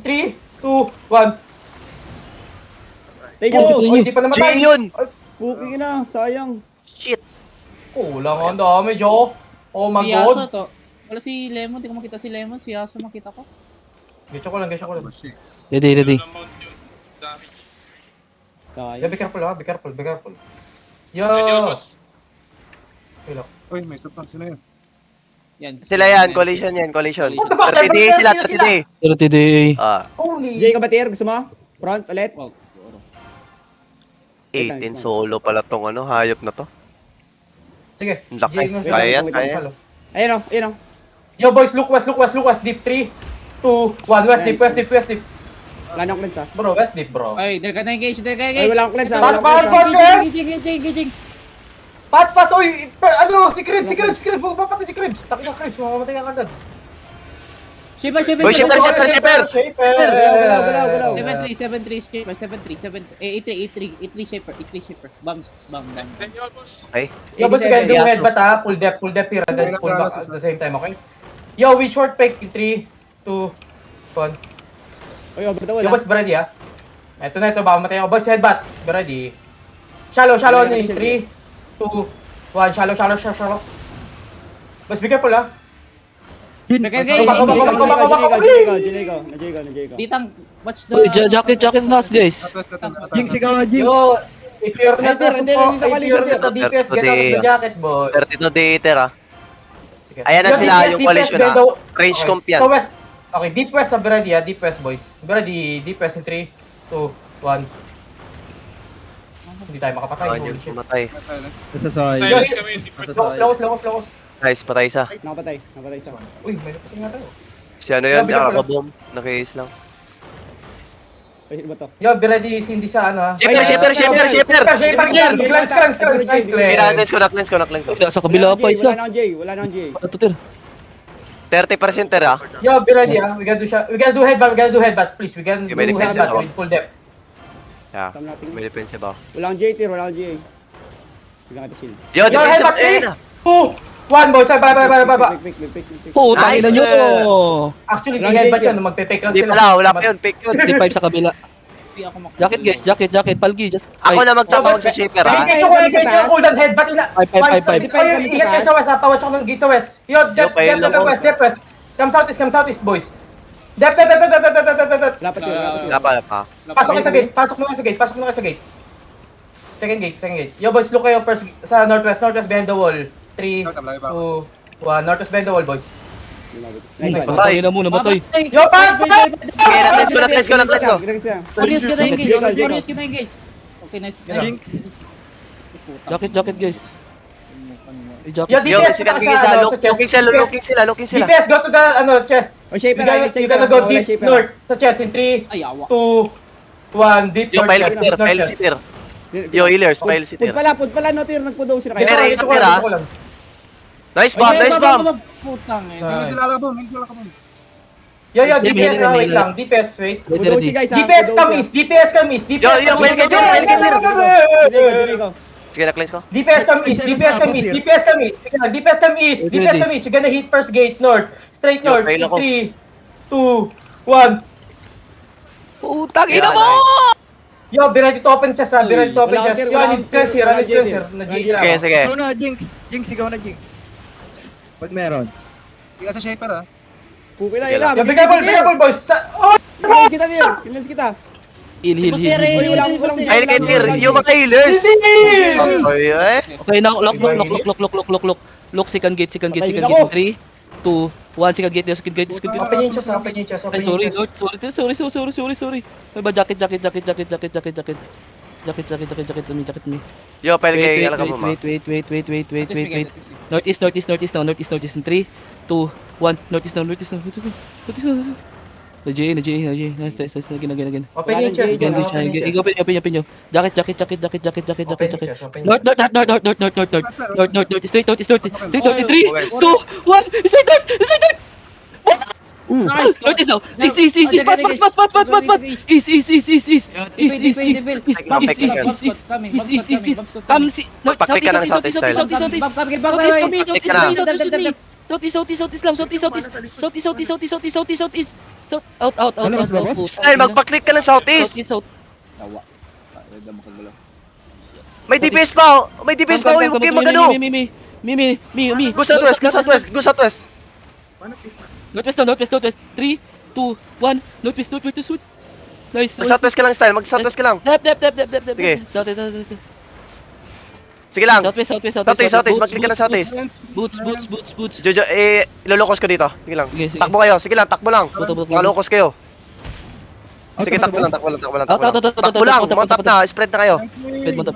3, 2, 1. Thank Oh, you! hindi pa namatay. G yun! Puking na, sayang. Shit! Kulang ang dami, Joe. Oh my Si Yaso god. to. Wala si Lemon, di ko makita si Lemon. Si Yaso makita ko. Getcho ko lang. Ready. Yeah, Sayang. be careful ha, be careful. Yo! Wait lang. Uy, may isa pa. Sino yun? Yan. Sila yan, collision yan, collision. What the fuck? 30 days sila, 30 days. 30 day. Ah, Holy! Jay ka ba, Tier? Gusto mo? Front ulit? Wow, siguro. 18 solo pala tong ano, hayop na to. Sige. Laki. Jay, no, Kaya yan, wait, kaya. follow. Ayun o, ayun o. Yo boys, look west. Deep 3, 2, 1. West deep. Wala na akong cleanse ha. Bro, west deep bro. Ay, there ka na engage. Ay, wala akong cleanse ha. Bad, Wala akong bad, cleanse bad. ha. Engaging. Pat, oy! Ano, si Cribs! Huwag papatay si Cribs! Taki na Cribs, mamamatay ka agad. Shipper. Boy, shipper. Galaw. 7-3, shipper. 7-3. 8-3, shipper. Bang. Okay. Yo, boys, you can do Yaso. headbutt ha. Pull depth here, and then pull back at the same time, okay? Yo, we short pick in 3, 2, 1. Ay, bata Yo, wala. boys, be ready ha. Ito na, baka matay ako. Boys, headbutt. Be ready. Shallow on in 3, 2, 1. Shallow. Boys, be careful ha. Jinay ko. Ditang, watch the... Uy, jacket nas guys. Jinx, ikaw nga, Jinx. Yo, if you're not Hindi, the DPS, get out of the jacket, boys. 32 dater ah. Sige. Ayan na Yo, sila, DPS, yung collision bend ah. the- Range Okay. comp yan. So west. Okay, deep west sa ready ha. Deep west, boys. Be ready. Deep west in 3, 2, 1. Hindi tayo makapatay. Ayan Holy yung shit. pumatay. Nasasay. Silence kami. Locos. Nice, patay isa. Nakapatay siya. Uy, may napatay nga tayo. Si ano yun, Grabe ka pala. nakaka-bomb. Naka-ace lang. Ay, ano ba to? Yo, be ready. Cindy sa ano ha. Shipper! Shaper yan. Cleanse. Cleanse ko. Sa kabila pa isa. Wala na akong Jay. Ano to, Tir? 30% ter ah. Yo, be ready ha. We gotta do headbutt. Please, we can do Okay, may defense headbutt ako. with full depth. Yeah. Tama natin. May defensive ako. Wala akong Jay, Tier. Wala akong Jay. Bigyan ka shield. Yo, Yo, defensive. headbutt Ayun 3, na. 2, 1, boys. Bye. Pick. Putang Nice, ina nyo to. Actually, Wala headbutt Jay, yan. Magpe-pick lang Hindi sila. pala, wala pa yun. Pick yun. 3-5 sa kabila. Hindi ako Jacket guys, jacket. Palgi, just... Ako na magtatawag sa shipper ah. Medyo cooldown headbutt nila. 5. Ingat kayo sa west ha. Pawatch ako ng gate sa west. Yo, depth west. Come southeast, boys. Depth. Lapit yun. Wala pa. Pasok kayo sa gate. Second gate. Yo, boys, look kayo first sa northwest behind the wall. 3, 2, 1. Northwest behind the wall, boys. Putang ina mo, namatay. Yo, pa! Okay, na-cleanse ko. Warriors ka na engage. Okay, nice. Jinx. Jacket guys. Ay, Yo, jacket. Yo, DPS kasi ka kanina sa looking sila. DPS, go to the, chest. O, Shaper. You gotta go deep north sa chest in 3, Ay, awa. 2, 1. Deep Yo, north pile chest. sitter. Yo, healers, pile sitter. Pud pala, no, Tier. Nagpudaw sila kayo. Ito tira. Nice bomb. Putang eh. Ah. Hindi sila lakabom. Yo, Hindi, DPS may- wait lang. DPS, wait. Pudaw si guys, ha? DPS Pudaw siya. ka miss. Yo, pile ka dyan. Jinay ko. Sige, na-cleanse ko. DPS ka miss. Sige na, DPS ka miss. You're gonna hit first gate north. Straight Yo, north. fail ako. 3, 2, 1. Putang ina mo! Yo, be ready to open chest ha. Be ready to open Wala chest. akong Yo, I need cleanser. wala akong Na-G Sige, sige. Ikaw na, Jinx. Jinx, ikaw na, Jinx. Pag meron. Puki na, Sige yun lang. na. Yo, be careful, boys. Oh! Kills kita, Tier. Kills kita. Heal. Uy, wala akong Ay, kay Tir, yung mga healers. Oy, eh. Okay, now lock. Lock, second gate. Patay din ako. 3, 2, 1, second gate. Open yung chest. Ay, sorry. May ba jacket me. Yo, pile kay alaka mo ma. Wait. Northeast now. In 3, 2, 1. Northeast now. Na-J. Nice. Again. Open yung chest. Again. Open nyo. Jacket. North. Straight north. 3, 2, 1. Straight north. Northeast now. East. Pat. East. Come, Magpaktik ka ng southeast style. Southeast. Southeast lang. Southeast. Out. Ano, mas babas? Style, magpa-click ka ng southeast. South. Tawa. Tayo makagalaw. May DPS pa. May DPS pa. Uy, huwag kayo magano. Me. Go southwest. Northwest. 3, 2, 1. Northwest. Nice. Mag-southwest ka lang, Style. Mag-southwest ka lang. Dep. Sige. South. Sige lang. Southwest. Mag-click ka ng southeast. Boots. Jojo, ilolokos ko dito. Sige lang. Sige. Takbo kayo. Sige lang, takbo lang. Buto. Makalokos kayo. Sige, takbo lang. Out. Takbo lang. Mga tap na. Spread na kayo. Pwede mo